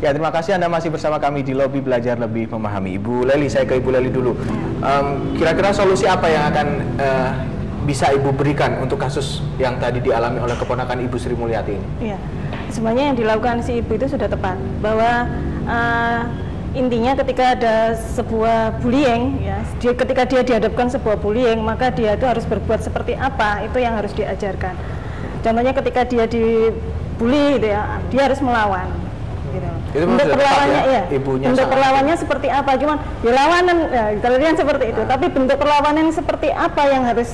Ya, terima kasih Anda masih bersama kami di Lobi Belajar Lebih Memahami. Ibu Leli, saya ke Ibu Leli dulu. Kira-kira solusi apa yang akan bisa Ibu berikan untuk kasus yang tadi dialami oleh keponakan Ibu Sri Mulyati ini? Iya, sebenarnya yang dilakukan si ibu itu sudah tepat, bahwa intinya ketika ada sebuah bullying, ya, ketika dia dihadapkan sebuah bullying, maka dia itu harus berbuat seperti apa, itu yang harus diajarkan. Contohnya ketika dia dibully, gitu ya, dia harus melawan. Gitu. Bentuk perlawannya, ya, bentuk perlawannya seperti apa? Cuman ya lawanan, ya, kalian seperti itu. Tapi bentuk perlawanan seperti apa yang harus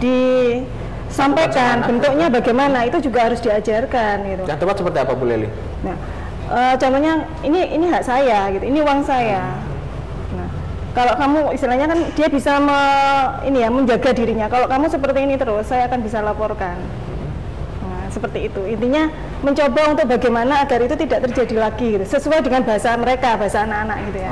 disampaikan, bentuknya bagaimana, itu juga harus diajarkan. Gitu. Yang tepat seperti apa, Bu Leli? Nah, contohnya ini hak saya, gitu, ini uang saya. Nah, kalau kamu istilahnya kan dia bisa menjaga dirinya. Kalau kamu seperti ini terus, saya akan bisa laporkan. Seperti itu, intinya mencoba untuk bagaimana agar itu tidak terjadi lagi, gitu, sesuai dengan bahasa mereka, bahasa anak-anak gitu ya.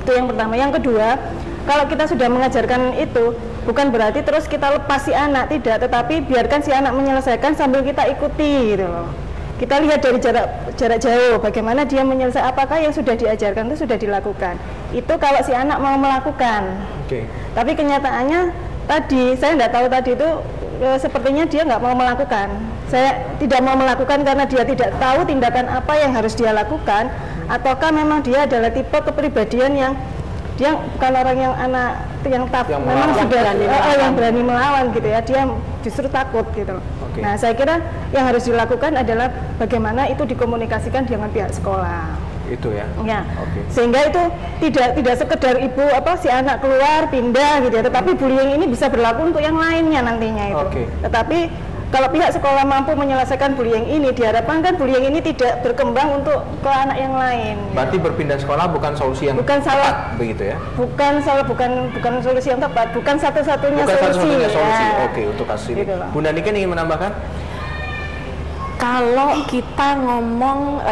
Itu yang pertama. Yang kedua, kalau kita sudah mengajarkan itu, bukan berarti terus kita lepas si anak, tidak, tetapi biarkan si anak menyelesaikan sambil kita ikuti gitu loh. Kita lihat dari jarak jauh bagaimana dia menyelesaikan, apakah yang sudah diajarkan itu sudah dilakukan. Itu kalau si anak mau melakukan. Tapi kenyataannya tadi, saya tidak tahu tadi itu sepertinya dia nggak mau melakukan. Saya tidak mau melakukan karena dia tidak tahu tindakan apa yang harus dia lakukan, ataukah memang dia adalah tipe kepribadian yang dia bukan orang yang memang sudah yang berani melawan gitu ya, dia justru takut gitu. Nah, saya kira yang harus dilakukan adalah bagaimana itu dikomunikasikan dengan pihak sekolah. Itu ya. Sehingga itu tidak sekedar ibu si anak keluar pindah gitu ya, tetapi bullying ini bisa berlaku untuk yang lainnya nantinya itu. Tetapi kalau pihak sekolah mampu menyelesaikan bullying ini, diharapkan kan bullying ini tidak berkembang untuk ke anak yang lain. Berarti berpindah sekolah bukan solusi yang tepat, begitu ya? Bukan solusi yang tepat, bukan satu-satunya solusi. Untuk kasus ini. Gitu. Bunda Niken ingin menambahkan? Kalau kita ngomong,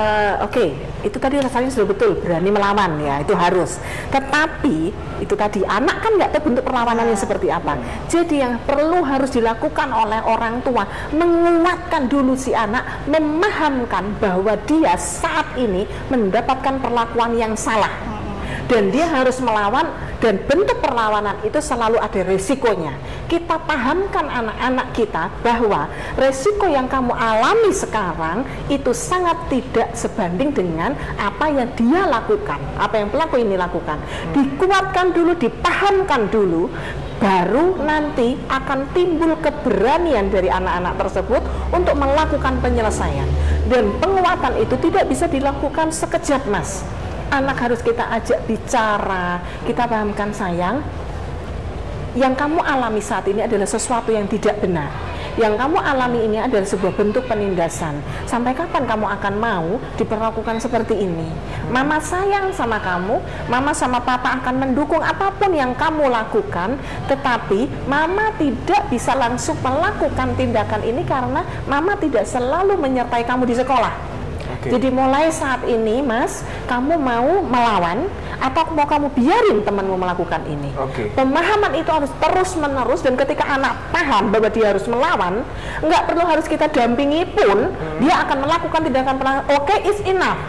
itu tadi rasanya sudah betul, berani melawan ya, itu harus. Tetapi itu tadi anak kan nggak tahu bentuk perlawanannya seperti apa. Jadi yang perlu harus dilakukan oleh orang tua, menguatkan dulu si anak, memahamkan bahwa dia saat ini mendapatkan perlakuan yang salah. Dan dia harus melawan, dan bentuk perlawanan itu selalu ada resikonya. Kita pahamkan anak-anak kita bahwa resiko yang kamu alami sekarang itu sangat tidak sebanding dengan apa yang dia lakukan, apa yang pelaku ini lakukan. Dikuatkan dulu, dipahamkan dulu, baru nanti akan timbul keberanian dari anak-anak tersebut untuk melakukan penyelesaian. Dan penguatan itu tidak bisa dilakukan sekejap, Mas. Anak harus kita ajak bicara, kita pahamkan, sayang, yang kamu alami saat ini adalah sesuatu yang tidak benar. Yang kamu alami ini adalah sebuah bentuk penindasan. Sampai kapan kamu akan mau diperlakukan seperti ini? Mama sayang sama kamu, mama sama papa akan mendukung apapun yang kamu lakukan, tetapi mama tidak bisa langsung melakukan tindakan ini karena mama tidak selalu menyertai kamu di sekolah. Jadi mulai saat ini, Mas, kamu mau melawan atau mau kamu biarin temanmu melakukan ini? Pemahaman itu harus terus-menerus, dan ketika anak paham bahwa dia harus melawan, nggak perlu harus kita dampingi pun, dia akan melakukan tindakan is enough.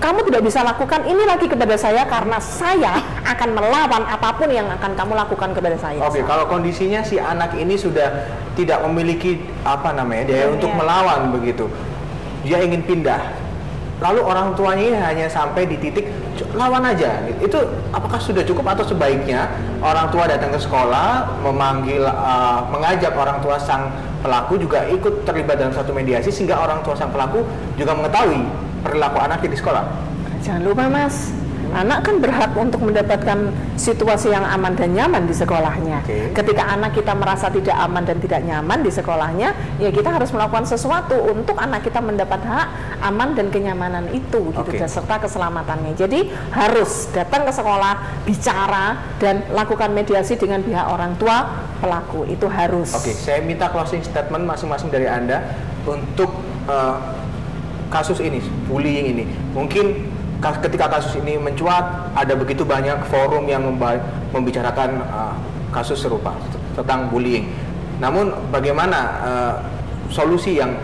Kamu tidak bisa lakukan ini lagi kepada saya karena saya akan melawan apapun yang akan kamu lakukan kepada saya. Kalau kondisinya si anak ini sudah tidak memiliki daya untuk melawan begitu, dia ingin pindah, lalu orang tuanya ini hanya sampai di titik lawan aja, itu apakah sudah cukup, atau sebaiknya orang tua datang ke sekolah, mengajak orang tua sang pelaku juga ikut terlibat dalam satu mediasi sehingga orang tua sang pelaku juga mengetahui perilaku anaknya di sekolah? Jangan lupa, Mas, anak kan berhak untuk mendapatkan situasi yang aman dan nyaman di sekolahnya. Ketika anak kita merasa tidak aman dan tidak nyaman di sekolahnya, ya kita harus melakukan sesuatu untuk anak kita mendapat hak aman dan kenyamanan itu, gitu, serta keselamatannya. Jadi harus datang ke sekolah, bicara, dan lakukan mediasi dengan pihak orang tua pelaku. Itu harus. Saya minta closing statement masing-masing dari Anda untuk kasus ini, bullying ini. Mungkin ketika kasus ini mencuat, ada begitu banyak forum yang membicarakan kasus serupa tentang bullying. Namun bagaimana solusi yang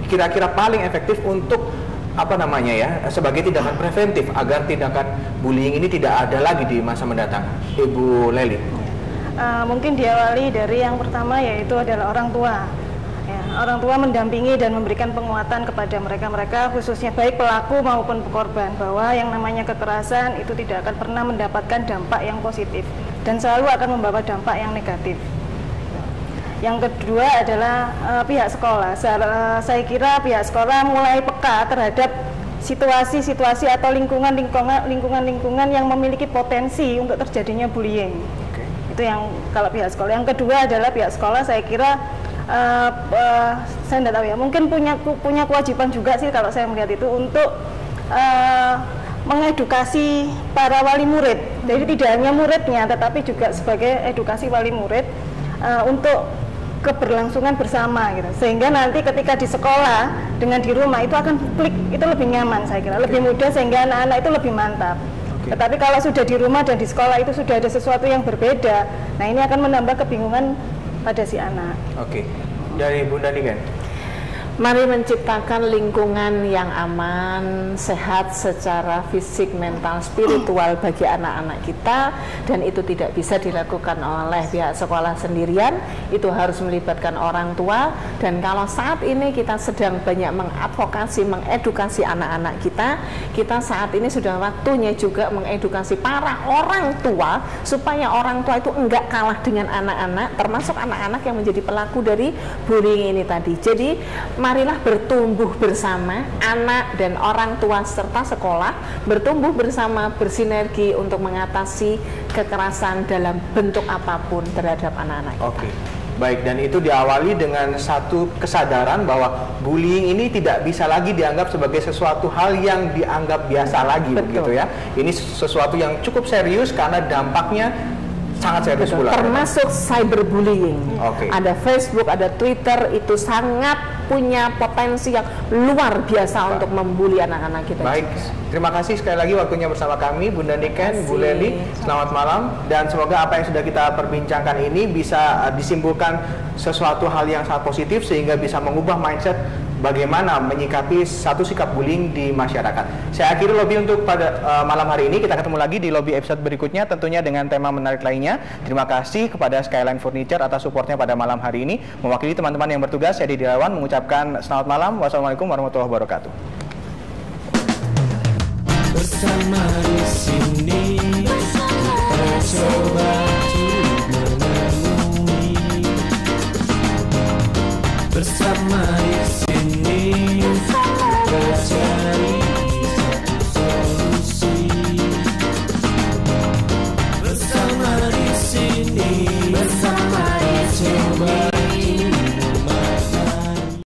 kira-kira paling efektif untuk apa namanya ya, sebagai tindakan preventif agar tindakan bullying ini tidak ada lagi di masa mendatang, Ibu Leli? Mungkin diawali dari yang pertama, yaitu adalah orang tua. Ya, orang tua mendampingi dan memberikan penguatan kepada mereka khususnya baik pelaku maupun korban, bahwa yang namanya kekerasan itu tidak akan pernah mendapatkan dampak yang positif dan selalu akan membawa dampak yang negatif. Yang kedua adalah pihak sekolah. Saya kira pihak sekolah mulai peka terhadap situasi-situasi atau lingkungan yang memiliki potensi untuk terjadinya bullying. Itu yang kalau pihak sekolah. Yang kedua adalah pihak sekolah, saya kira saya tidak tahu ya, mungkin punya kewajiban juga sih kalau saya melihat itu, untuk mengedukasi para wali murid. Jadi tidak hanya muridnya, tetapi juga sebagai edukasi wali murid untuk keberlangsungan bersama gitu, sehingga nanti ketika di sekolah dengan di rumah itu akan klik, itu lebih nyaman, saya kira lebih mudah, sehingga anak-anak itu lebih mantap. Tetapi kalau sudah di rumah dan di sekolah itu sudah ada sesuatu yang berbeda, nah ini akan menambah kebingungan pada si anak. Dari Bunda Niken. Mari menciptakan lingkungan yang aman, sehat secara fisik, mental, spiritual bagi anak-anak kita, dan itu tidak bisa dilakukan oleh pihak sekolah sendirian, itu harus melibatkan orang tua. Dan kalau saat ini kita sedang banyak mengadvokasi, mengedukasi anak-anak kita saat ini sudah waktunya juga mengedukasi para orang tua, supaya orang tua itu enggak kalah dengan anak-anak, termasuk anak-anak yang menjadi pelaku dari bullying ini tadi. Jadi marilah bertumbuh bersama, anak dan orang tua serta sekolah bertumbuh bersama, bersinergi untuk mengatasi kekerasan dalam bentuk apapun terhadap anak-anak kita. Baik, dan itu diawali dengan satu kesadaran bahwa bullying ini tidak bisa lagi dianggap sebagai sesuatu hal yang dianggap biasa lagi. Begitu ya. Ini sesuatu yang cukup serius karena dampaknya sangat serius pula. Termasuk cyberbullying. Ada Facebook, ada Twitter, itu sangat punya potensi yang luar biasa untuk membuli anak-anak kita. Baik, terima kasih sekali lagi waktunya bersama kami, Bunda Niken, Bu Leli. Selamat malam, dan semoga apa yang sudah kita perbincangkan ini bisa disimpulkan sesuatu hal yang sangat positif sehingga bisa mengubah mindset bagaimana menyikapi satu sikap bullying di masyarakat. Saya akhiri lobby untuk pada malam hari ini. Kita ketemu lagi di lobby episode berikutnya, tentunya dengan tema menarik lainnya. Terima kasih kepada Skyline Furniture atas supportnya pada malam hari ini. Mewakili teman-teman yang bertugas, saya Didi Irawan mengucapkan selamat malam. Wassalamualaikum warahmatullahi wabarakatuh. Bersama di sini kita coba untuk menemui. Bersama di sini